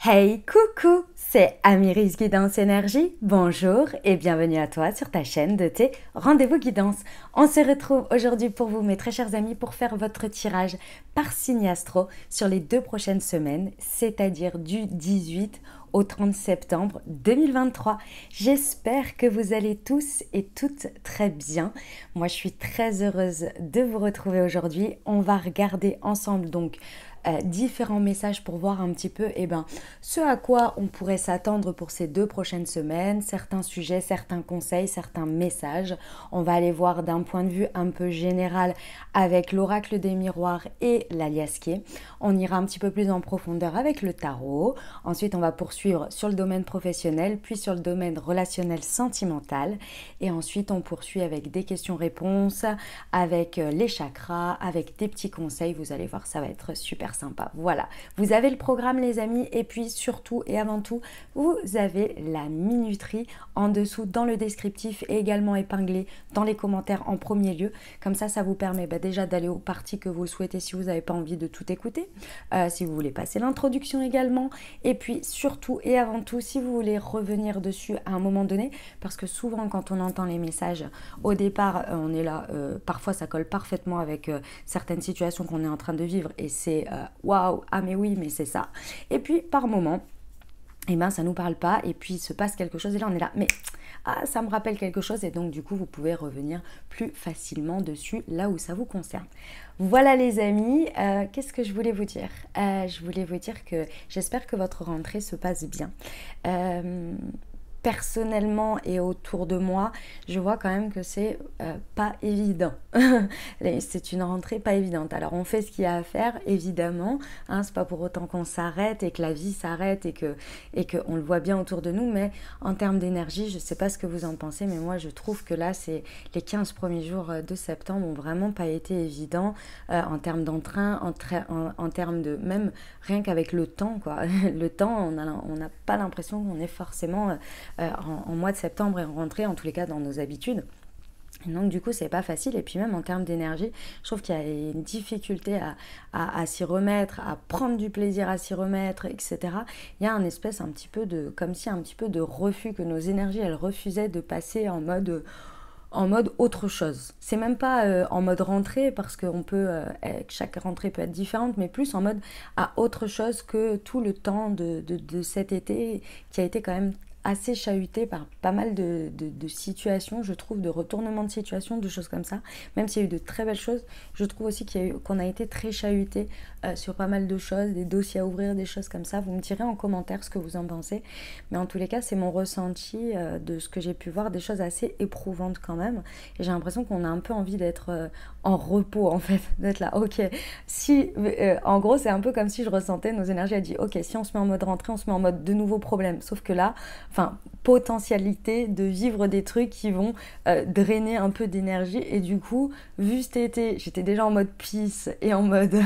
Hey, coucou, c'est Amiris Guidance Énergie. Bonjour et bienvenue à toi sur ta chaîne de tes rendez-vous guidance. On se retrouve aujourd'hui pour vous, mes très chers amis, pour faire votre tirage par signe astro sur les 2 prochaines semaines, c'est-à-dire du 18 au 30 septembre 2023. J'espère que vous allez tous et toutes très bien. Moi, je suis très heureuse de vous retrouver aujourd'hui. On va regarder ensemble donc différents messages pour voir un petit peu ce à quoi on pourrait s'attendre pour ces 2 prochaines semaines, certains sujets, certains conseils, certains messages. On va aller voir d'un point de vue un peu général avec l'oracle des miroirs et l'aliasqué. On ira un petit peu plus en profondeur avec le tarot. Ensuite, on va poursuivre sur le domaine professionnel, puis sur le domaine relationnel sentimental. Et ensuite, on poursuit avec des questions-réponses, avec les chakras, avec des petits conseils. Vous allez voir, ça va être super sympa. Voilà, vous avez le programme les amis, et puis surtout et avant tout, vous avez la minuterie en dessous dans le descriptif et également épinglé dans les commentaires en premier lieu. Comme ça vous permet déjà d'aller aux parties que vous souhaitez si vous n'avez pas envie de tout écouter, si vous voulez passer l'introduction également, et puis surtout et avant tout, si vous voulez revenir dessus à un moment donné, parce que souvent quand on entend les messages au départ, on est là, parfois ça colle parfaitement avec certaines situations qu'on est en train de vivre et c'est waouh, ah mais oui, mais c'est ça. Et puis par moment, ça nous parle pas et puis il se passe quelque chose et là on est là, mais ça me rappelle quelque chose, et donc du coup vous pouvez revenir plus facilement dessus là où ça vous concerne. Voilà les amis, qu'est-ce que je voulais vous dire? Je voulais vous dire que j'espère que votre rentrée se passe bien. Personnellement et autour de moi, je vois quand même que c'est pas évident. C'est une rentrée pas évidente. Alors on fait ce qu'il y a à faire, évidemment, hein, c'est pas pour autant qu'on s'arrête et que la vie s'arrête et que on le voit bien autour de nous, mais en termes d'énergie, je sais pas ce que vous en pensez, mais moi je trouve que là, c'est les 15 premiers jours de septembre ont vraiment pas été évidents en termes d'entrain, en termes de même rien qu'avec le temps, quoi. Le temps, on n'a pas l'impression qu'on est forcément en mois de septembre et en rentrée, en tous les cas dans nos habitudes. Et donc du coup c'est pas facile, et puis même en termes d'énergie je trouve qu'il y a une difficulté à s'y remettre, à prendre du plaisir à s'y remettre, etc. Il y a un espèce un petit peu de, comme si un petit peu de refus, que nos énergies elles refusaient de passer en mode autre chose. C'est même pas en mode rentrée, parce que chaque rentrée peut être différente, mais plus en mode à autre chose que tout le temps de cet été qui a été quand même assez chahuté par pas mal de situations, je trouve, de retournements de situation, de choses comme ça. Même s'il y a eu de très belles choses, je trouve aussi qu'on a été très chahuté sur pas mal de choses, des dossiers à ouvrir, des choses comme ça. Vous me direz en commentaire ce que vous en pensez. Mais en tous les cas, c'est mon ressenti de ce que j'ai pu voir, des choses assez éprouvantes quand même. Et j'ai l'impression qu'on a un peu envie d'être en repos, en fait, d'être là. Ok, si, en gros, c'est un peu comme si je ressentais nos énergies. Elle dit, ok, si on se met en mode rentrée, on se met en mode de nouveaux problèmes. Sauf que là, potentialité de vivre des trucs qui vont drainer un peu d'énergie, et du coup vu cet été j'étais déjà en mode peace et en mode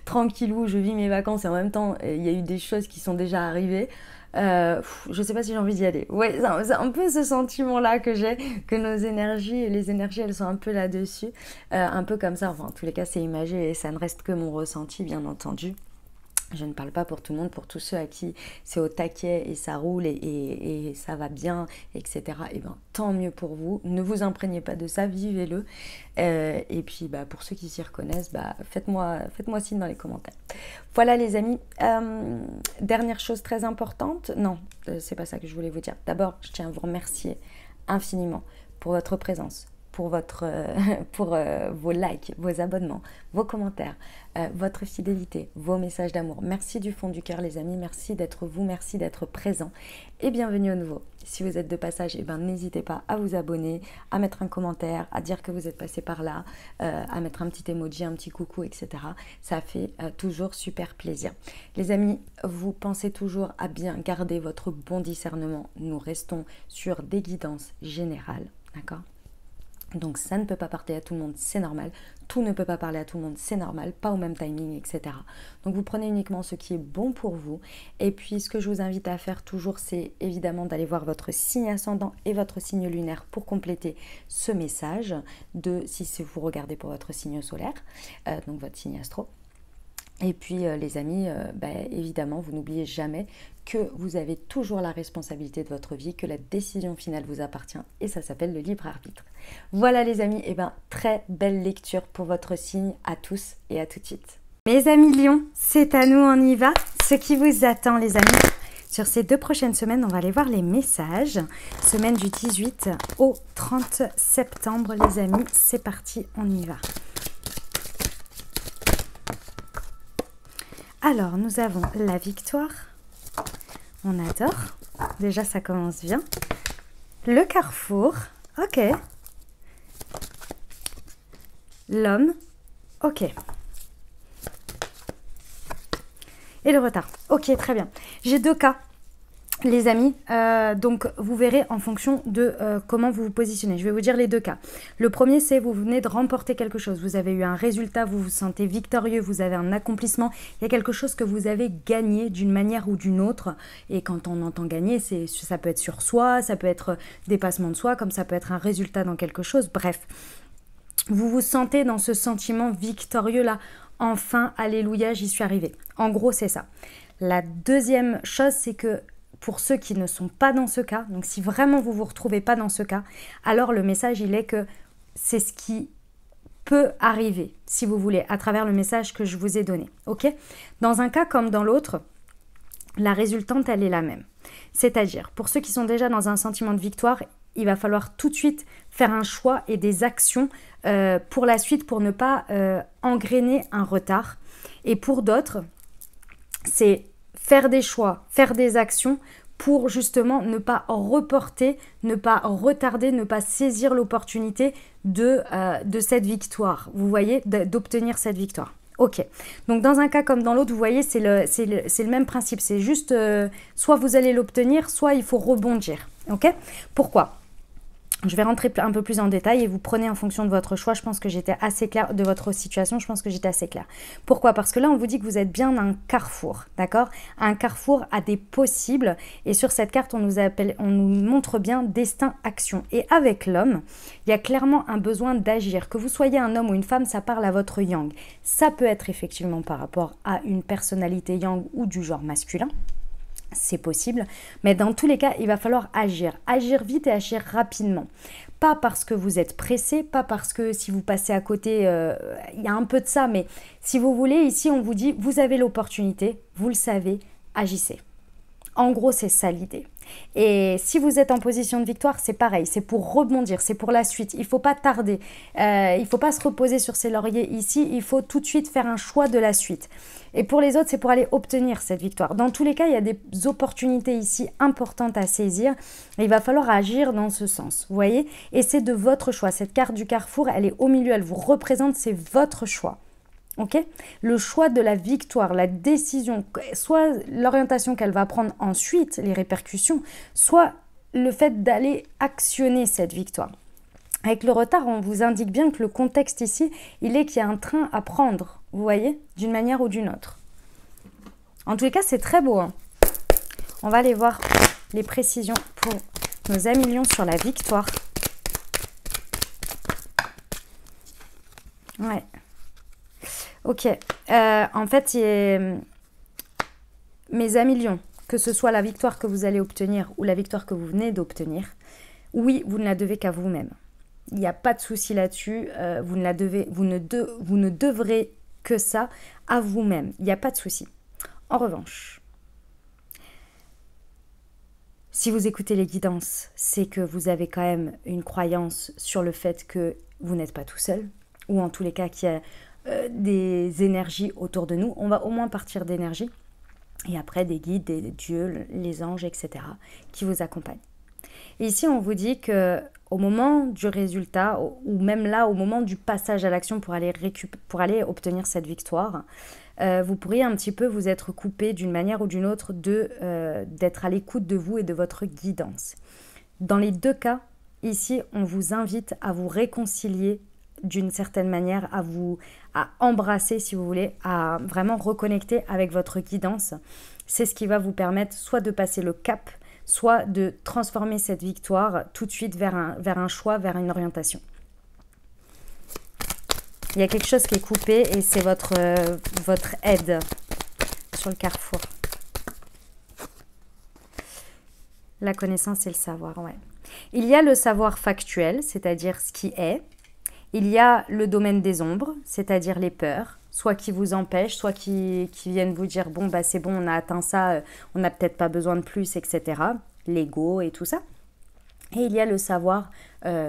tranquillou, je vis mes vacances, et en même temps il y a eu des choses qui sont déjà arrivées. Je sais pas si j'ai envie d'y aller. Ouais, c'est un peu ce sentiment là que j'ai, que nos énergies, les énergies elles sont un peu là-dessus, un peu comme ça. Enfin en tous les cas c'est imagé et ça ne reste que mon ressenti, bien entendu. Je ne parle pas pour tout le monde, pour tous ceux à qui c'est au taquet et ça roule et ça va bien, etc. Et bien, tant mieux pour vous. Ne vous imprégnez pas de ça, vivez-le. Et puis, pour ceux qui s'y reconnaissent, faites-moi signe dans les commentaires. Voilà les amis. Dernière chose très importante. Non, c'est pas ça que je voulais vous dire. D'abord, je tiens à vous remercier infiniment pour votre présence, pour vos likes, vos abonnements, vos commentaires, votre fidélité, vos messages d'amour. Merci du fond du cœur les amis, merci d'être vous, merci d'être présent, et bienvenue au nouveau. Si vous êtes de passage, n'hésitez pas à vous abonner, à mettre un commentaire, à dire que vous êtes passé par là, à mettre un petit emoji, un petit coucou, etc. Ça fait toujours super plaisir. Les amis, vous pensez toujours à bien garder votre bon discernement. Nous restons sur des guidances générales, d'accord ? Donc ça ne peut pas parler à tout le monde, c'est normal. Tout ne peut pas parler à tout le monde, c'est normal. Pas au même timing, etc. Donc vous prenez uniquement ce qui est bon pour vous. Et puis ce que je vous invite à faire toujours, c'est évidemment d'aller voir votre signe ascendant et votre signe lunaire pour compléter ce message, si vous regardez pour votre signe solaire, donc votre signe astro. Et puis les amis, évidemment, vous n'oubliez jamais que vous avez toujours la responsabilité de votre vie, que la décision finale vous appartient et ça s'appelle le libre arbitre. Voilà les amis, et très belle lecture pour votre signe à tous et à tout de suite. Mes amis Lions, c'est à nous, on y va. Ce qui vous attend les amis. Sur ces 2 prochaines semaines, on va aller voir les messages. Semaine du 18 au 30 septembre les amis, c'est parti, on y va. Alors, nous avons la victoire. On adore. Déjà, ça commence bien. Le carrefour. Ok. L'homme. Ok. Et le retard. Ok, très bien. J'ai 2 cas, les amis. Donc, vous verrez en fonction de comment vous vous positionnez. Je vais vous dire les 2 cas. Le premier, c'est vous venez de remporter quelque chose. Vous avez eu un résultat, vous vous sentez victorieux, vous avez un accomplissement. Il y a quelque chose que vous avez gagné d'une manière ou d'une autre. Et quand on entend gagner, ça peut être sur soi, ça peut être dépassement de soi, comme ça peut être un résultat dans quelque chose. Bref, vous vous sentez dans ce sentiment victorieux là. Enfin, alléluia, j'y suis arrivée. En gros, c'est ça. La deuxième chose, c'est que pour ceux qui ne sont pas dans ce cas, donc si vraiment vous ne vous retrouvez pas dans ce cas, alors le message, il est que c'est ce qui peut arriver, si vous voulez, à travers le message que je vous ai donné. Ok ? Dans un cas comme dans l'autre, la résultante, elle est la même. C'est-à-dire, pour ceux qui sont déjà dans un sentiment de victoire, il va falloir tout de suite faire un choix et des actions pour la suite pour ne pas engrainer un retard. Et pour d'autres, c'est faire des choix, faire des actions pour justement ne pas reporter, ne pas retarder, ne pas saisir l'opportunité de cette victoire. Vous voyez, d'obtenir cette victoire. Ok, donc dans un cas comme dans l'autre, vous voyez, c'est le même principe. C'est juste, soit vous allez l'obtenir, soit il faut rebondir. Ok ? Pourquoi ? Je vais rentrer un peu plus en détail et vous prenez en fonction de votre choix. Je pense que j'étais assez claire de votre situation. Je pense que j'étais assez claire. Pourquoi ? Parce que là, on vous dit que vous êtes bien un carrefour, d'accord ? Un carrefour à des possibles. Et sur cette carte, on nous montre bien destin, action. Et avec l'homme, il y a clairement un besoin d'agir. Que vous soyez un homme ou une femme, ça parle à votre yang. Ça peut être effectivement par rapport à une personnalité yang ou du genre masculin. C'est possible, mais dans tous les cas, il va falloir agir. Agir vite et agir rapidement. Pas parce que vous êtes pressé, pas parce que si vous passez à côté, il y a un peu de ça, mais si vous voulez, ici on vous dit, vous avez l'opportunité, vous le savez, agissez. En gros, c'est ça l'idée. Et si vous êtes en position de victoire, c'est pareil, c'est pour rebondir, c'est pour la suite. Il ne faut pas tarder, il ne faut pas se reposer sur ses lauriers ici, il faut tout de suite faire un choix de la suite. Et pour les autres, c'est pour aller obtenir cette victoire. Dans tous les cas, il y a des opportunités ici importantes à saisir. Et il va falloir agir dans ce sens, vous voyez ? Et c'est de votre choix. Cette carte du carrefour, elle est au milieu, elle vous représente, c'est votre choix. Ok ? Le choix de la victoire, la décision, soit l'orientation qu'elle va prendre ensuite, les répercussions, soit le fait d'aller actionner cette victoire. Avec le retard, on vous indique bien que le contexte ici, il est qu'il y a un train à prendre, vous voyez, d'une manière ou d'une autre. En tous les cas, c'est très beau. Hein. On va aller voir les précisions pour nos amis lions sur la victoire. Ouais. Ok. En fait, mes amis lions, que ce soit la victoire que vous allez obtenir ou la victoire que vous venez d'obtenir, oui, vous ne la devez qu'à vous-même. Il n'y a pas de souci là-dessus. Vous ne devrez que ça à vous-même. Il n'y a pas de souci. En revanche, si vous écoutez les guidances, c'est que vous avez quand même une croyance sur le fait que vous n'êtes pas tout seul, ou en tous les cas qu'il y a des énergies autour de nous. On va au moins partir d'énergie. Et après, des guides, des dieux, les anges, etc. qui vous accompagnent. Et ici, on vous dit qu'au moment du résultat, ou même là, au moment du passage à l'action pour aller obtenir cette victoire, vous pourriez un petit peu vous être coupé d'une manière ou d'une autre d'être à l'écoute de vous et de votre guidance. Dans les 2 cas, ici, on vous invite à vous réconcilier d'une certaine manière, à embrasser, si vous voulez, à vraiment reconnecter avec votre guidance. C'est ce qui va vous permettre soit de passer le cap, soit de transformer cette victoire tout de suite vers un choix, vers une orientation. Il y a quelque chose qui est coupé et c'est votre aide sur le carrefour. La connaissance et le savoir, ouais. Il y a le savoir factuel, c'est-à-dire ce qui est. Il y a le domaine des ombres, c'est-à-dire les peurs, soit qui vous empêchent, soit qui viennent vous dire « bon, bah, c'est bon, on a atteint ça, on n'a peut-être pas besoin de plus, etc. » L'ego et tout ça. Et il y a le savoir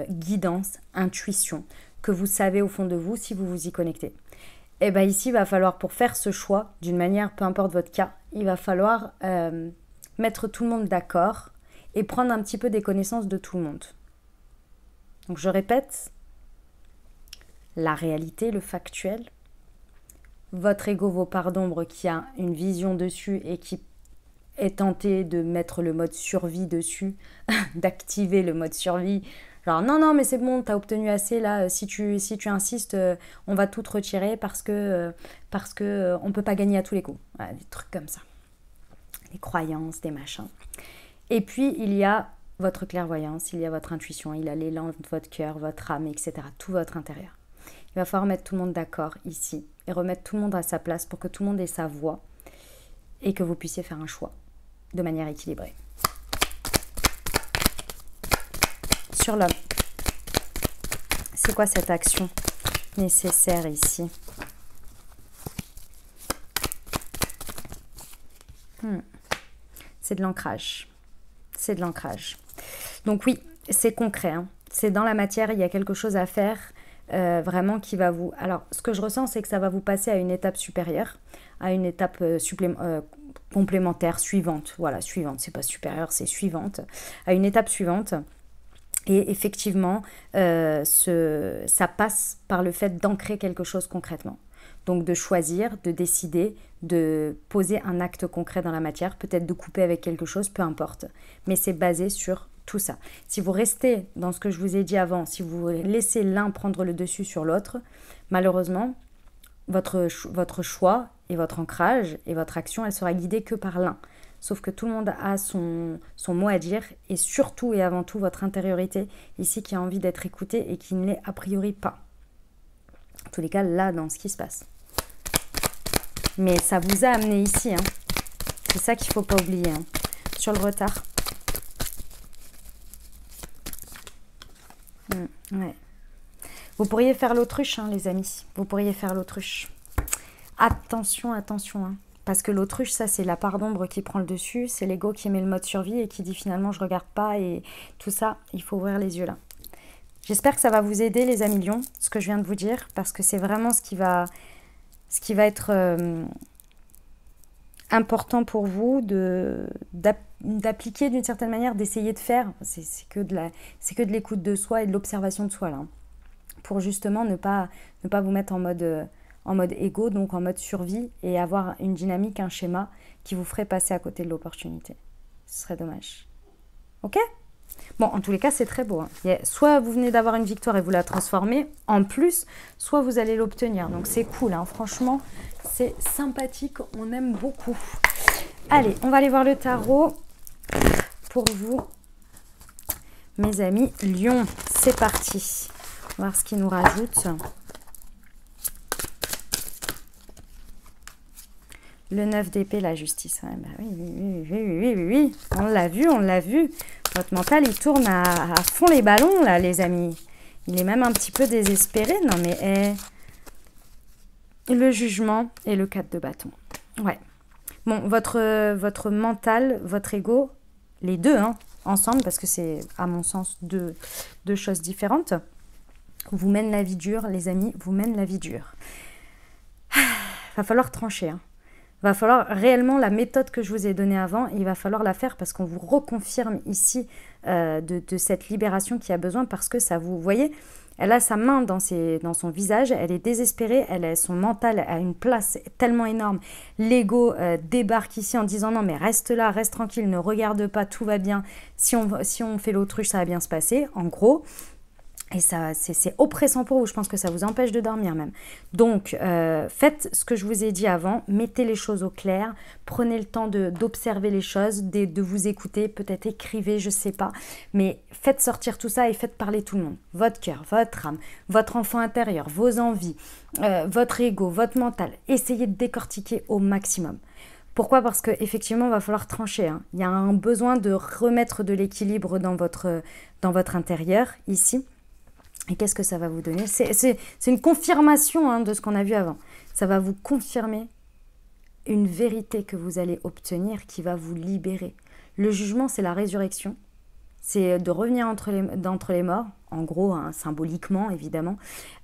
guidance, intuition, que vous savez au fond de vous si vous vous y connectez. Et bien ici, il va falloir, pour faire ce choix, d'une manière, peu importe votre cas, il va falloir mettre tout le monde d'accord et prendre un petit peu des connaissances de tout le monde. Donc je répète, la réalité, le factuel, votre ego, vos parts d'ombre qui a une vision dessus et qui est tenté de mettre le mode survie dessus, d'activer le mode survie, genre non mais c'est bon, t'as obtenu assez là, si tu insistes, on va tout te retirer parce que on peut pas gagner à tous les coups. Voilà, des trucs comme ça. Des croyances, des machins. Et puis, il y a votre clairvoyance, il y a votre intuition, il y a l'élan de votre cœur, votre âme, etc. Tout votre intérieur. Il va falloir mettre tout le monde d'accord ici et remettre tout le monde à sa place pour que tout le monde ait sa voix et que vous puissiez faire un choix de manière équilibrée. Sur l'homme, c'est quoi cette action nécessaire ici? C'est de l'ancrage. C'est de l'ancrage. Donc oui, c'est concret. Hein. C'est dans la matière, il y a quelque chose à faire vraiment qui va vous... Alors, ce que je ressens, c'est que ça va vous passer à une étape supérieure, à une étape complémentaire, suivante. Voilà, suivante, c'est pas supérieure, c'est suivante. À une étape suivante. Et effectivement, ça passe par le fait d'ancrer quelque chose concrètement. Donc de choisir, de décider, de poser un acte concret dans la matière, peut-être de couper avec quelque chose, peu importe. Mais c'est basé sur tout ça. Si vous restez dans ce que je vous ai dit avant, si vous laissez l'un prendre le dessus sur l'autre, malheureusement, votre choix et votre ancrage et votre action, elle sera guidée que par l'un. Sauf que tout le monde a son mot à dire et surtout et avant tout votre intériorité ici qui a envie d'être écoutée et qui ne l'est a priori pas. En tous les cas, là, dans ce qui se passe. Mais ça vous a amené ici. Hein. C'est ça qu'il ne faut pas oublier. Hein. Sur le retard. Ouais. Vous pourriez faire l'autruche, hein, les amis. Vous pourriez faire l'autruche. Attention, attention. Hein. Parce que l'autruche, ça, c'est la part d'ombre qui prend le dessus. C'est l'ego qui met le mode survie et qui dit finalement, je ne regarde pas. Et tout ça, il faut ouvrir les yeux là. J'espère que ça va vous aider, les amis lions, ce que je viens de vous dire. Parce que c'est vraiment ce qui va être important pour vous d'appliquer d'une certaine manière, d'essayer de faire. C'est que de l'écoute de soi et de l'observation de soi là. Pour justement ne pas vous mettre en mode égo, donc en mode survie et avoir une dynamique, un schéma qui vous ferait passer à côté de l'opportunité. Ce serait dommage. Ok ? Bon, en tous les cas, c'est très beau. Hein. Soit vous venez d'avoir une victoire et vous la transformez en plus, soit vous allez l'obtenir. Donc c'est cool, hein. Franchement, c'est sympathique, on aime beaucoup. Allez, on va aller voir le tarot pour vous, mes amis Lion. C'est parti. On va voir ce qu'il nous rajoute. Le 9 d'épée, la justice. Ouais, bah oui. On l'a vu. Votre mental, il tourne à fond les ballons, là, les amis. Il est même un petit peu désespéré. Non, mais... Le jugement et le 4 de bâton. Ouais. Bon, votre mental, votre ego, les deux, hein, ensemble, parce que c'est, à mon sens, deux choses différentes, vous mène la vie dure, les amis, vous mène la vie dure. Va falloir trancher, hein. Va falloir réellement la méthode que je vous ai donnée avant, il va falloir la faire parce qu'on vous reconfirme ici de cette libération qui a besoin parce que ça vous voyez, elle a sa main dans son visage, elle est désespérée, son mental a une place tellement énorme. L'ego débarque ici en disant non mais reste là, reste tranquille, ne regarde pas, tout va bien. Si on fait l'autruche, ça va bien se passer, en gros. Et ça, c'est oppressant pour vous, je pense que ça vous empêche de dormir même. Donc, faites ce que je vous ai dit avant, mettez les choses au clair, prenez le temps d'observer les choses, de vous écouter, peut-être écrivez, je ne sais pas. Mais faites sortir tout ça et faites parler tout le monde. Votre cœur, votre âme, votre enfant intérieur, vos envies, votre ego, votre mental. Essayez de décortiquer au maximum. Pourquoi? Parce qu'effectivement, il va falloir trancher. Hein. Il y a un besoin de remettre de l'équilibre dans votre intérieur, ici. Et qu'est-ce que ça va vous donner? C'est une confirmation de ce qu'on a vu avant. Ça va vous confirmer une vérité que vous allez obtenir qui va vous libérer. Le jugement, c'est la résurrection. C'est de revenir d'entre les morts, en gros, symboliquement évidemment,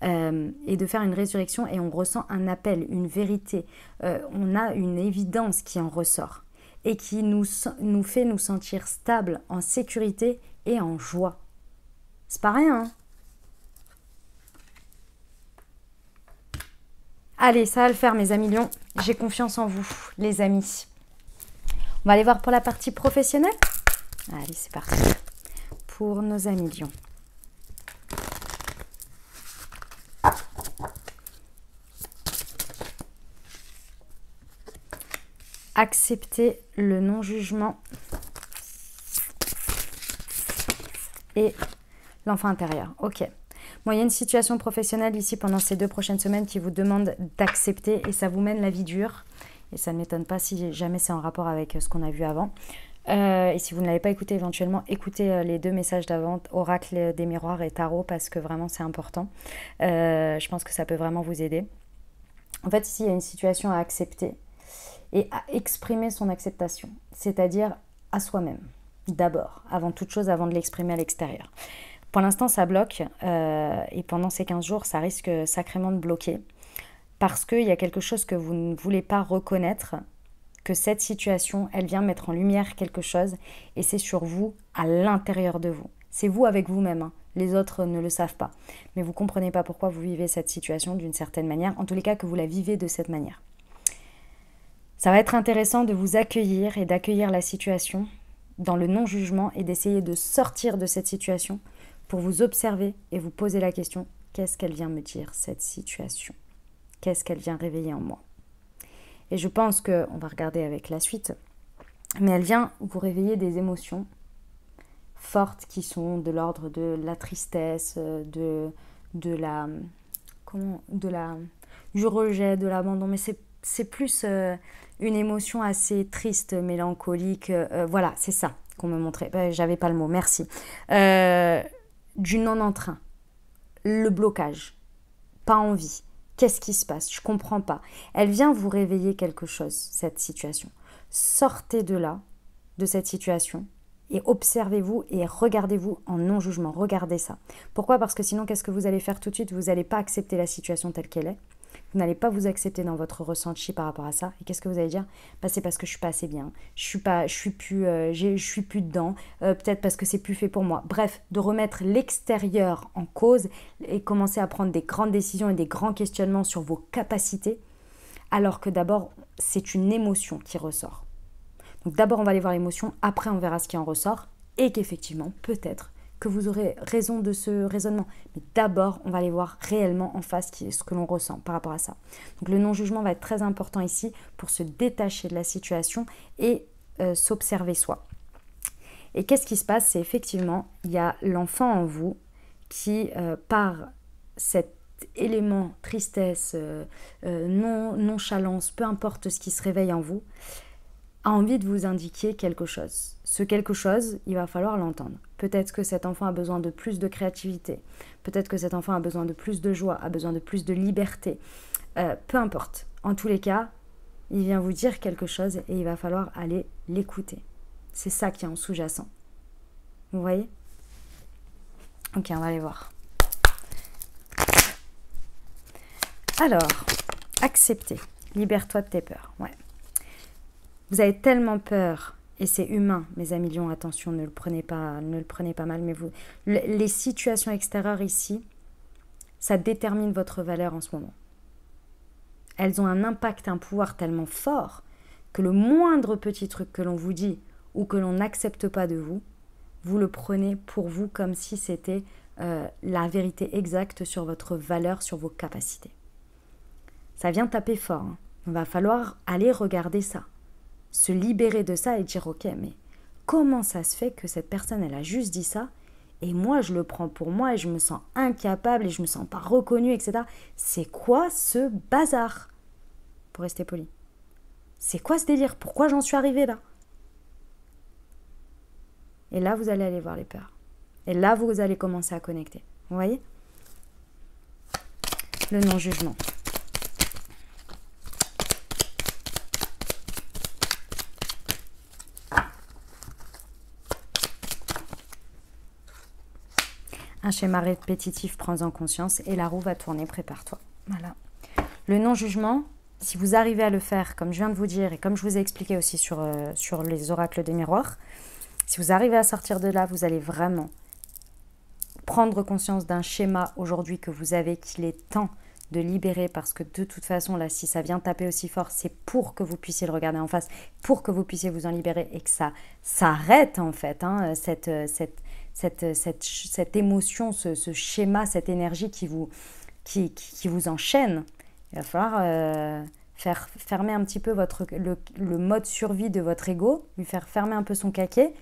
et de faire une résurrection et on ressent un appel, une vérité. On a une évidence qui en ressort et qui nous fait nous sentir stables, en sécurité et en joie. C'est pas rien, hein? Allez, ça va le faire mes amis lions. J'ai confiance en vous, les amis. On va aller voir pour la partie professionnelle. Allez, c'est parti. Pour nos amis lions. Accepter le non-jugement et l'enfant intérieur. Ok. Bon, il y a une situation professionnelle ici pendant ces 2 prochaines semaines qui vous demande d'accepter et ça vous mène la vie dure. Et ça ne m'étonne pas si jamais c'est en rapport avec ce qu'on a vu avant. Et si vous ne l'avez pas écouté, éventuellement, écoutez les 2 messages d'avant, Oracle des miroirs et Tarot, parce que vraiment c'est important. Je pense que ça peut vraiment vous aider. En fait, ici, il y a une situation à accepter et à exprimer son acceptation, c'est-à-dire à soi-même, d'abord, avant toute chose, avant de l'exprimer à l'extérieur. Pour l'instant, ça bloque et pendant ces 15 jours, ça risque sacrément de bloquer parce qu'il y a quelque chose que vous ne voulez pas reconnaître, que cette situation, elle vient mettre en lumière quelque chose et c'est sur vous, à l'intérieur de vous. C'est vous avec vous-même, hein. Les autres ne le savent pas. Mais vous ne comprenez pas pourquoi vous vivez cette situation d'une certaine manière, en tous les cas que vous la vivez de cette manière. Ça va être intéressant de vous accueillir et d'accueillir la situation dans le non-jugement et d'essayer de sortir de cette situation pour vous observer et vous poser la question, qu'est-ce qu'elle vient me dire, cette situation? Qu'est-ce qu'elle vient réveiller en moi? Et je pense qu'on va regarder avec la suite, mais elle vient vous réveiller des émotions fortes qui sont de l'ordre de la tristesse, du rejet, de l'abandon, mais c'est plus une émotion assez triste, mélancolique, voilà, c'est ça qu'on me montrait, j'avais pas le mot, merci. Du non-entrain, le blocage, pas envie, qu'est-ce qui se passe, je comprends pas. Elle vient vous réveiller quelque chose, cette situation. Sortez de là, de cette situation, et observez-vous et regardez-vous en non-jugement, regardez ça. Pourquoi? Parce que sinon, qu'est-ce que vous allez faire tout de suite? Vous n'allez pas accepter la situation telle qu'elle est. Vous n'allez pas vous accepter dans votre ressenti par rapport à ça. Et qu'est-ce que vous allez dire? C'est parce que je suis pas assez bien. Je suis plus dedans. Peut-être parce que c'est plus fait pour moi. Bref, de remettre l'extérieur en cause et commencer à prendre des grandes décisions et des grands questionnements sur vos capacités, alors que d'abord, c'est une émotion qui ressort. Donc d'abord, on va aller voir l'émotion. Après, on verra ce qui en ressort. Et qu'effectivement, peut-être que vous aurez raison de ce raisonnement. Mais d'abord, on va aller voir réellement en face ce que l'on ressent par rapport à ça. Donc le non-jugement va être très important ici pour se détacher de la situation et s'observer soi. Et qu'est-ce qui se passe? C'est effectivement, il y a l'enfant en vous qui, par cet élément tristesse, nonchalance, peu importe ce qui se réveille en vous, a envie de vous indiquer quelque chose. Ce quelque chose, il va falloir l'entendre. Peut-être que cet enfant a besoin de plus de créativité. Peut-être que cet enfant a besoin de plus de joie, a besoin de plus de liberté. Peu importe. En tous les cas, il vient vous dire quelque chose et il va falloir aller l'écouter. C'est ça qui est en sous-jacent. Vous voyez? Ok, on va aller voir. Alors, accepter. Libère-toi de tes peurs. Ouais. Vous avez tellement peur, et c'est humain, mes amis lions, attention, ne le prenez pas mal, mais les situations extérieures ici, ça détermine votre valeur en ce moment. Elles ont un impact, un pouvoir tellement fort que le moindre petit truc que l'on vous dit ou que l'on n'accepte pas de vous, vous le prenez pour vous comme si c'était la vérité exacte sur votre valeur, sur vos capacités. Ça vient taper fort. Hein. Il va falloir aller regarder ça, se libérer de ça et dire ok, mais comment ça se fait que cette personne, elle a juste dit ça et moi, je le prends pour moi et je me sens incapable et je me sens pas reconnue, etc. C'est quoi ce bazar? Pour rester poli. C'est quoi ce délire? Pourquoi j'en suis arrivée là? Et là, vous allez aller voir les peurs. Et là, vous allez commencer à connecter. Vous voyez? Le non-jugement. Un schéma répétitif, prends-en conscience et la roue va tourner, prépare-toi. Voilà. Le non-jugement, si vous arrivez à le faire, comme je viens de vous dire et comme je vous ai expliqué aussi sur les oracles des miroirs, si vous arrivez à sortir de là, vous allez vraiment prendre conscience d'un schéma aujourd'hui que vous avez, qu'il est temps de libérer parce que de toute façon, là, si ça vient taper aussi fort, c'est pour que vous puissiez le regarder en face, pour que vous puissiez vous en libérer et que ça s'arrête en fait, hein, cette émotion, ce schéma, cette énergie qui vous enchaîne. Il va falloir faire fermer un petit peu le mode survie de votre ego, lui faire fermer un peu son caquet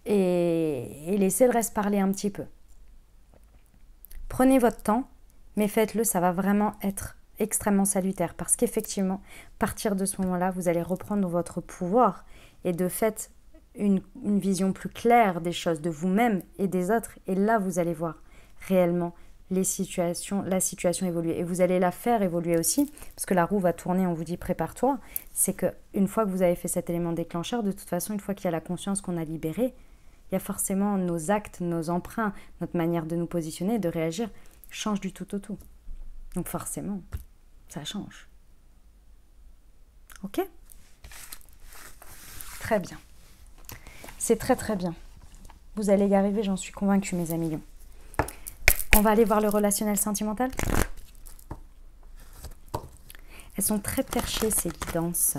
et laisser le reste parler un petit peu. Prenez votre temps, mais faites-le, ça va vraiment être extrêmement salutaire parce qu'effectivement, à partir de ce moment-là, vous allez reprendre votre pouvoir et de fait une vision plus claire des choses, de vous-même et des autres. Et là, vous allez voir réellement la situation évoluer. Et vous allez la faire évoluer aussi, parce que la roue va tourner, on vous dit prépare-toi. C'est qu'une fois que vous avez fait cet élément déclencheur, de toute façon, une fois qu'il y a la conscience qu'on a libérée, il y a forcément nos actes, nos emprunts, notre manière de nous positionner, de réagir, change du tout au tout. Donc forcément, ça change. Ok? Très bien. C'est très très bien. Vous allez y arriver, j'en suis convaincue, mes amis lions. On va aller voir le relationnel sentimental. Elles sont très perchées, ces guidances.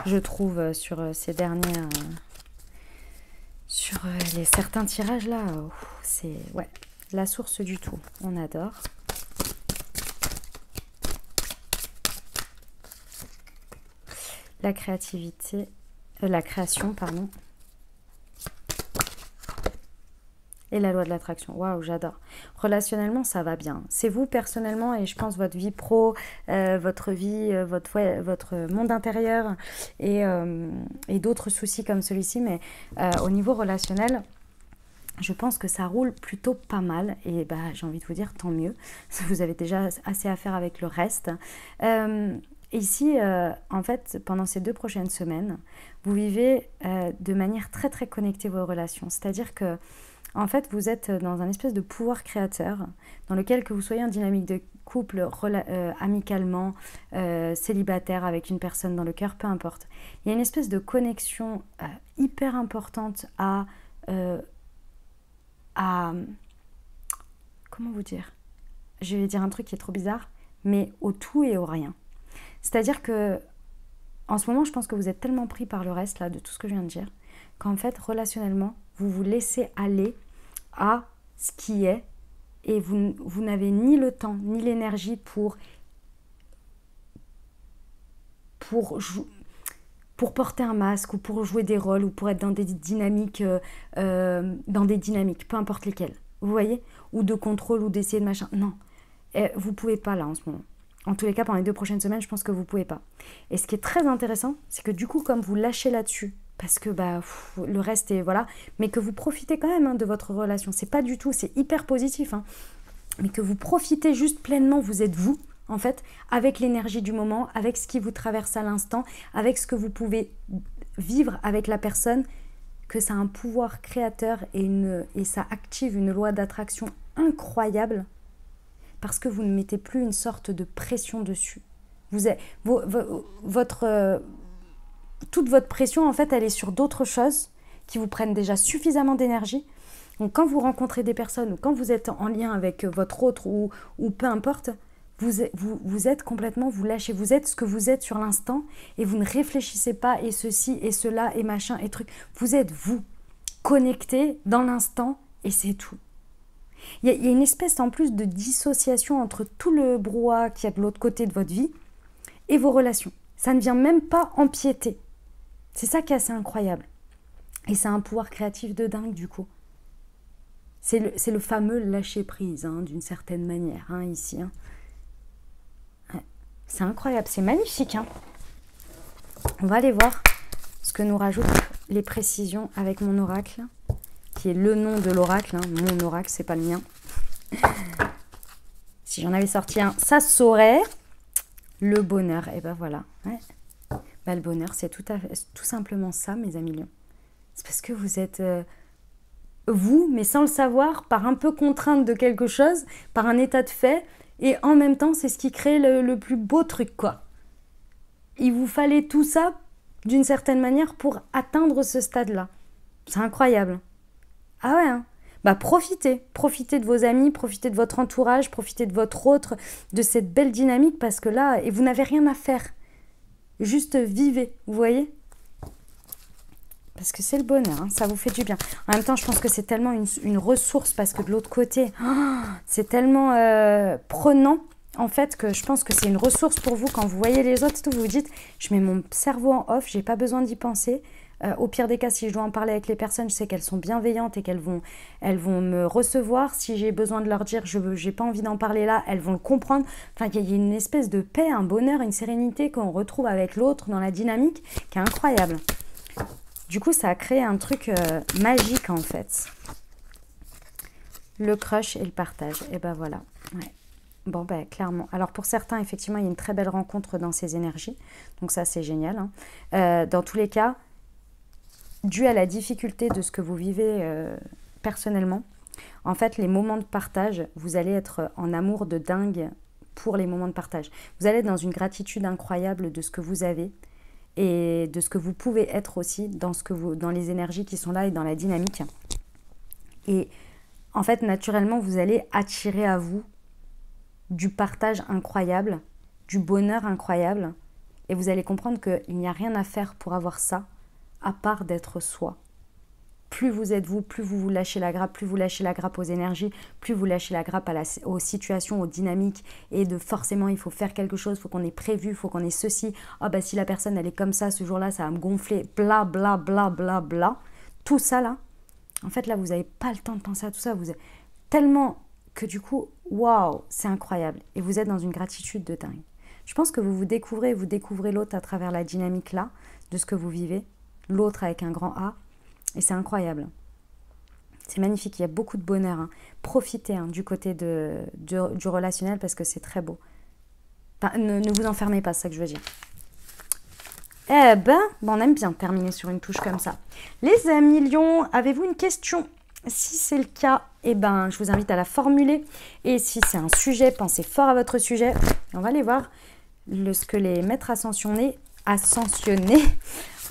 Je trouve sur ces derniers... sur certains tirages là, c'est ouais, la source du tout. On adore. La créativité, la création, pardon. Et la loi de l'attraction. Waouh, j'adore. Relationnellement, ça va bien. C'est vous personnellement et je pense votre vie pro, votre vie, votre monde intérieur et d'autres soucis comme celui-ci. Mais au niveau relationnel, je pense que ça roule plutôt pas mal. Et bah, j'ai envie de vous dire, tant mieux. Vous avez déjà assez à faire avec le reste. Ici, en fait, pendant ces 2 prochaines semaines, vous vivez de manière très très connectée vos relations. C'est-à-dire que, en fait, vous êtes dans un espèce de pouvoir créateur dans lequel, que vous soyez en dynamique de couple, amicalement, célibataire, avec une personne dans le cœur, peu importe. Il y a une espèce de connexion hyper importante à... Comment vous dire? Je vais dire un truc qui est trop bizarre, mais au tout et au rien. C'est-à-dire que, en ce moment, je pense que vous êtes tellement pris par le reste, là, de tout ce que je viens de dire, qu'en fait, relationnellement, vous vous laissez aller à ce qui est et vous n'avez ni le temps, ni l'énergie pour porter un masque ou pour jouer des rôles ou pour être dans des dynamiques, peu importe lesquelles. Vous voyez? Ou de contrôle ou d'essayer de machin. Non, vous ne pouvez pas là en ce moment. En tous les cas, pendant les 2 prochaines semaines, je pense que vous ne pouvez pas. Et ce qui est très intéressant, c'est que du coup, comme vous lâchez là-dessus, parce que le reste est... Voilà, mais que vous profitez quand même de votre relation. C'est pas du tout, c'est hyper positif. Hein, mais que vous profitez juste pleinement, vous êtes vous, en fait, avec l'énergie du moment, avec ce qui vous traverse à l'instant, avec ce que vous pouvez vivre avec la personne, que ça a un pouvoir créateur et ça active une loi d'attraction incroyable. Parce que vous ne mettez plus une sorte de pression dessus. Toute votre pression, en fait, elle est sur d'autres choses qui vous prennent déjà suffisamment d'énergie. Donc, quand vous rencontrez des personnes ou quand vous êtes en lien avec votre autre ou peu importe, vous êtes complètement, vous lâchez, vous êtes ce que vous êtes sur l'instant et vous ne réfléchissez pas et ceci et cela et machin et truc. Vous êtes vous, connecté dans l'instant et c'est tout. Il y a une espèce en plus de dissociation entre tout le brouhaha qu'il y a de l'autre côté de votre vie et vos relations. Ça ne vient même pas empiéter. C'est ça qui est assez incroyable. Et c'est un pouvoir créatif de dingue du coup. C'est le fameux lâcher-prise, hein, d'une certaine manière, hein, ici. Hein. Ouais. C'est incroyable, c'est magnifique. Hein. On va aller voir ce que nous rajoutent les précisions avec mon oracle, qui est le nom de l'oracle. Hein. Mon oracle, c'est pas le mien. Si j'en avais sorti un, ça saurait. Le bonheur, et ben voilà. Ouais. Ben, le bonheur, c'est tout simplement ça, mes amis lions. C'est parce que vous êtes... vous, mais sans le savoir, par un peu contrainte de quelque chose, par un état de fait, et en même temps, c'est ce qui crée le plus beau truc, quoi. Il vous fallait tout ça, d'une certaine manière, pour atteindre ce stade-là. C'est incroyable. Ah ouais, hein. Bah profitez de vos amis, profitez de votre entourage, profitez de votre autre, de cette belle dynamique, parce que là, et vous n'avez rien à faire. Juste vivez, vous voyez ? Parce que c'est le bonheur, hein, ça vous fait du bien. En même temps, je pense que c'est tellement une ressource parce que de l'autre côté, c'est tellement prenant en fait que je pense que c'est une ressource pour vous quand vous voyez les autres. Vous vous dites, je mets mon cerveau en off, j'ai pas besoin d'y penser. Au pire des cas, si je dois en parler avec les personnes, je sais qu'elles sont bienveillantes et qu'elles vont me recevoir. Si j'ai besoin de leur dire, j'ai pas envie d'en parler là, elles vont le comprendre. Enfin, il y a une espèce de paix, un bonheur, une sérénité qu'on retrouve avec l'autre dans la dynamique qui est incroyable. Du coup, ça a créé un truc magique, en fait. Le crush et le partage. Et ben voilà. Ouais. Bon, ben clairement. Alors, pour certains, effectivement, il y a une très belle rencontre dans ces énergies. Donc ça, c'est génial. Hein. Dans tous les cas, dû à la difficulté de ce que vous vivez personnellement, en fait, les moments de partage, vous allez être en amour de dingue pour les moments de partage. Vous allez être dans une gratitude incroyable de ce que vous avez, et de ce que vous pouvez être aussi dans les énergies qui sont là et dans la dynamique. Et en fait, naturellement, vous allez attirer à vous du partage incroyable, du bonheur incroyable, et vous allez comprendre qu'il n'y a rien à faire pour avoir ça, à part d'être soi. Plus vous êtes vous, plus vous lâchez la grappe, plus vous lâchez la grappe aux énergies, plus vous lâchez la grappe aux situations, aux dynamiques, et de forcément il faut faire quelque chose, il faut qu'on ait prévu, il faut qu'on ait ceci. Ah bah si la personne elle est comme ça ce jour-là, ça va me gonfler, bla bla bla bla bla. Tout ça là, en fait là vous n'avez pas le temps de penser à tout ça, vous êtes tellement que du coup, waouh, c'est incroyable. Et vous êtes dans une gratitude de dingue. Je pense que vous découvrez l'autre à travers la dynamique là, de ce que vous vivez, l'autre avec un grand A. Et c'est incroyable. C'est magnifique, il y a beaucoup de bonheur. Hein. Profitez du côté du relationnel parce que c'est très beau. Enfin, ne vous enfermez pas, c'est ça que je veux dire. Eh ben, on aime bien terminer sur une touche comme ça. Les amis Lions, avez-vous une question ? Si c'est le cas, eh ben, je vous invite à la formuler. Et si c'est un sujet, pensez fort à votre sujet. On va aller voir ce que les maîtres ascensionnés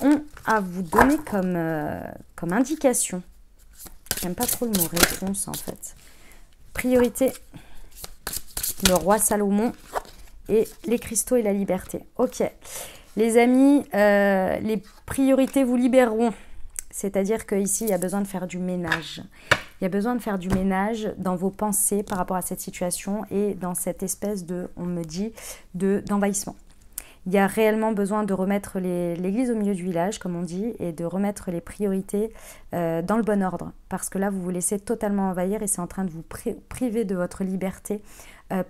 ont à vous donner comme indication. J'aime pas trop le mot réponse en fait. Priorité, le roi Salomon et les cristaux et la liberté. Ok, les amis, les priorités vous libéreront. C'est-à-dire qu'ici, il y a besoin de faire du ménage. Il y a besoin de faire du ménage dans vos pensées par rapport à cette situation et dans cette espèce on me dit, d'envahissement. Il y a réellement besoin de remettre l'église au milieu du village, comme on dit, et de remettre les priorités dans le bon ordre. Parce que là, vous vous laissez totalement envahir et c'est en train de vous priver de votre liberté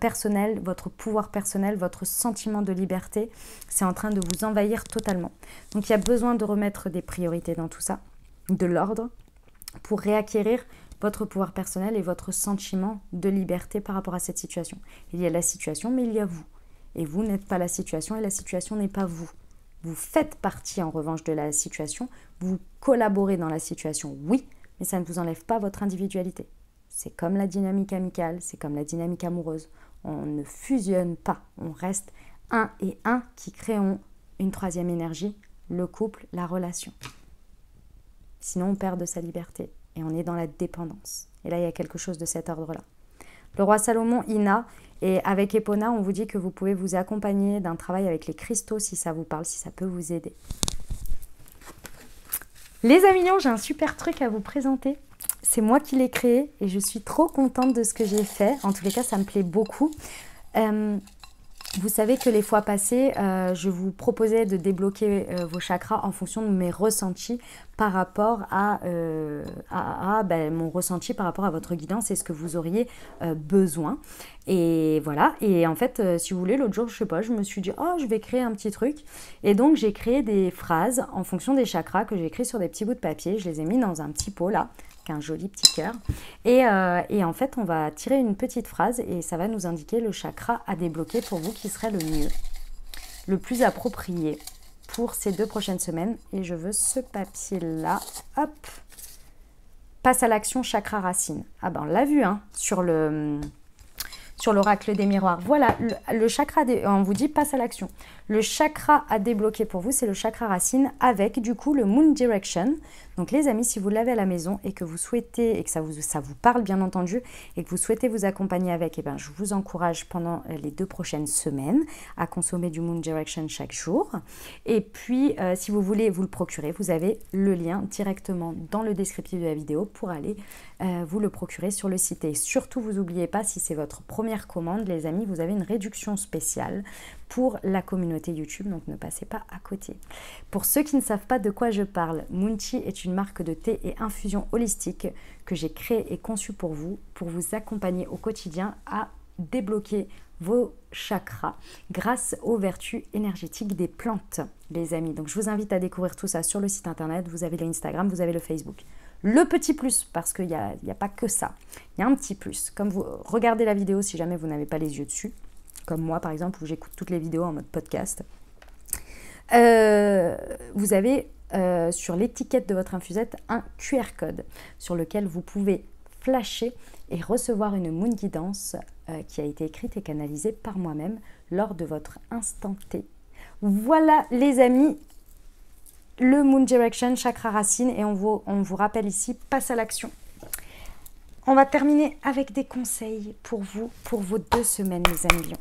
personnelle, votre pouvoir personnel, votre sentiment de liberté. C'est en train de vous envahir totalement. Donc, il y a besoin de remettre des priorités dans tout ça, de l'ordre, pour réacquérir votre pouvoir personnel et votre sentiment de liberté par rapport à cette situation. Il y a la situation, mais il y a vous. Et vous n'êtes pas la situation et la situation n'est pas vous. Vous faites partie en revanche de la situation, vous collaborez dans la situation, oui, mais ça ne vous enlève pas votre individualité. C'est comme la dynamique amicale, c'est comme la dynamique amoureuse. On ne fusionne pas, on reste un et un qui créons une troisième énergie, le couple, la relation. Sinon on perd de sa liberté et on est dans la dépendance. Et là il y a quelque chose de cet ordre-là. Le roi Salomon, Ina, Et avec Epona, on vous dit que vous pouvez vous accompagner d'un travail avec les cristaux si ça vous parle, si ça peut vous aider. Les amis lions, j'ai un super truc à vous présenter. C'est moi qui l'ai créé et je suis trop contente de ce que j'ai fait. En tous les cas, ça me plaît beaucoup. Vous savez que les fois passées, je vous proposais de débloquer vos chakras en fonction de mes ressentis par rapport à mon ressenti par rapport à votre guidance et ce que vous auriez besoin. Et voilà, et en fait, si vous voulez, l'autre jour, je sais pas, je me suis dit, oh, je vais créer un petit truc. Et donc, j'ai créé des phrases en fonction des chakras que j'ai écrits sur des petits bouts de papier. Je les ai mis dans un petit pot là, un joli petit cœur. Et en fait, on va tirer une petite phrase et ça va nous indiquer le chakra à débloquer pour vous qui serait le mieux, le plus approprié pour ces 2 prochaines semaines. Et je veux ce papier-là. Hop. Passe à l'action, chakra racine. Ah ben, on l'a vu, hein, sur l'oracle des miroirs. Voilà, le chakra, on vous dit passe à l'action. Le chakra à débloquer pour vous, c'est le chakra racine avec du coup le Moon Direction. Donc les amis, si vous l'avez à la maison et que vous souhaitez, et que ça vous parle bien entendu, et que vous souhaitez vous accompagner avec, eh ben, je vous encourage pendant les 2 prochaines semaines à consommer du Moon Direction chaque jour. Et puis, si vous voulez vous le procurer, vous avez le lien directement dans le descriptif de la vidéo pour aller vous le procurer sur le site. Et surtout, vous n'oubliez pas, si c'est votre première commande, les amis, vous avez une réduction spéciale pour la communauté YouTube, donc ne passez pas à côté. Pour ceux qui ne savent pas de quoi je parle, Moonchi est une marque de thé et infusion holistique que j'ai créée et conçue pour vous accompagner au quotidien à débloquer vos chakras grâce aux vertus énergétiques des plantes, les amis. Donc je vous invite à découvrir tout ça sur le site internet, vous avez l'Instagram, vous avez le Facebook. Le petit plus, parce qu'il n'y a pas que ça, il y a un petit plus. Comme vous regardez la vidéo si jamais vous n'avez pas les yeux dessus, comme moi par exemple, où j'écoute toutes les vidéos en mode podcast, vous avez sur l'étiquette de votre infusette un QR code sur lequel vous pouvez flasher et recevoir une moon guidance qui a été écrite et canalisée par moi-même lors de votre instant T. Voilà les amis, le Moon Direction, chakra racine, et on vous rappelle ici, passe à l'action. On va terminer avec des conseils pour vous, pour vos 2 semaines, les amis lions.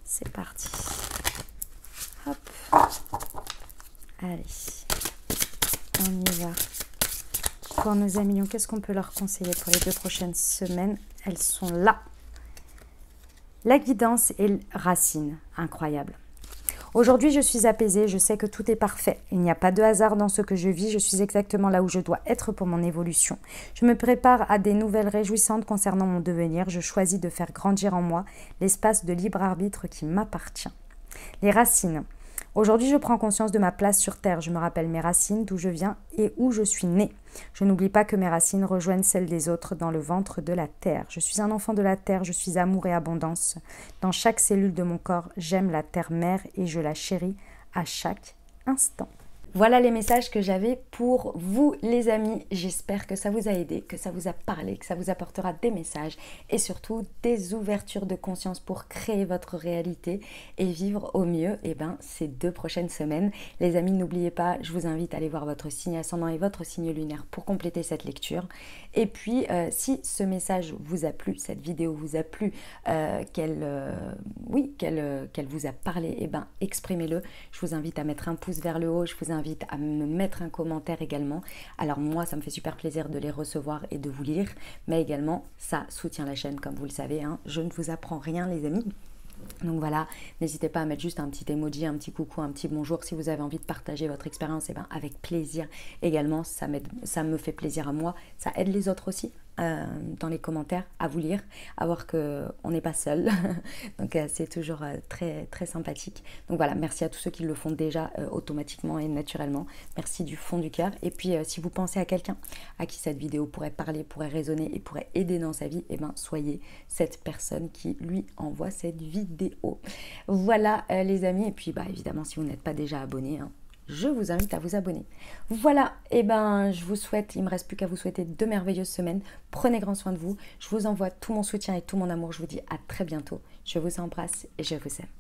C'est parti. Hop. Allez. On y va. Pour nos amis lions, qu'est-ce qu'on peut leur conseiller pour les 2 prochaines semaines? Elles sont là. La guidance et racine, incroyable. Aujourd'hui, je suis apaisée, je sais que tout est parfait. Il n'y a pas de hasard dans ce que je vis, je suis exactement là où je dois être pour mon évolution. Je me prépare à des nouvelles réjouissantes concernant mon devenir. Je choisis de faire grandir en moi l'espace de libre arbitre qui m'appartient. Les racines. Aujourd'hui, je prends conscience de ma place sur Terre. Je me rappelle mes racines, d'où je viens et où je suis née. Je n'oublie pas que mes racines rejoignent celles des autres dans le ventre de la Terre. Je suis un enfant de la Terre, je suis amour et abondance. Dans chaque cellule de mon corps, j'aime la Terre-Mère et je la chéris à chaque instant. Voilà les messages que j'avais pour vous les amis. J'espère que ça vous a aidé, que ça vous a parlé, que ça vous apportera des messages et surtout des ouvertures de conscience pour créer votre réalité et vivre au mieux ces 2 prochaines semaines. Les amis, n'oubliez pas, je vous invite à aller voir votre signe ascendant et votre signe lunaire pour compléter cette lecture. Et puis, si ce message vous a plu, cette vidéo vous a plu, qu'elle vous a parlé, exprimez-le. Je vous invite à mettre un pouce vers le haut, je vous invite à me mettre un commentaire également. Alors moi, ça me fait super plaisir de les recevoir et de vous lire, mais également, ça soutient la chaîne, comme vous le savez, hein. Je ne vous apprends rien, les amis. Donc voilà, n'hésitez pas à mettre juste un petit emoji, un petit coucou, un petit bonjour si vous avez envie de partager votre expérience, avec plaisir également, ça me fait plaisir à moi, ça aide les autres aussi dans les commentaires à vous lire, à voir qu'on n'est pas seul, donc c'est toujours très, très sympathique. Donc voilà, merci à tous ceux qui le font déjà automatiquement et naturellement, merci du fond du cœur. Et puis si vous pensez à quelqu'un à qui cette vidéo pourrait parler, pourrait résonner et pourrait aider dans sa vie, soyez cette personne qui lui envoie cette vidéo. Voilà les amis, et puis évidemment si vous n'êtes pas déjà abonné, je vous invite à vous abonner. Voilà, je vous souhaite, il ne me reste plus qu'à vous souhaiter 2 merveilleuses semaines. Prenez grand soin de vous. Je vous envoie tout mon soutien et tout mon amour. Je vous dis à très bientôt. Je vous embrasse et je vous aime.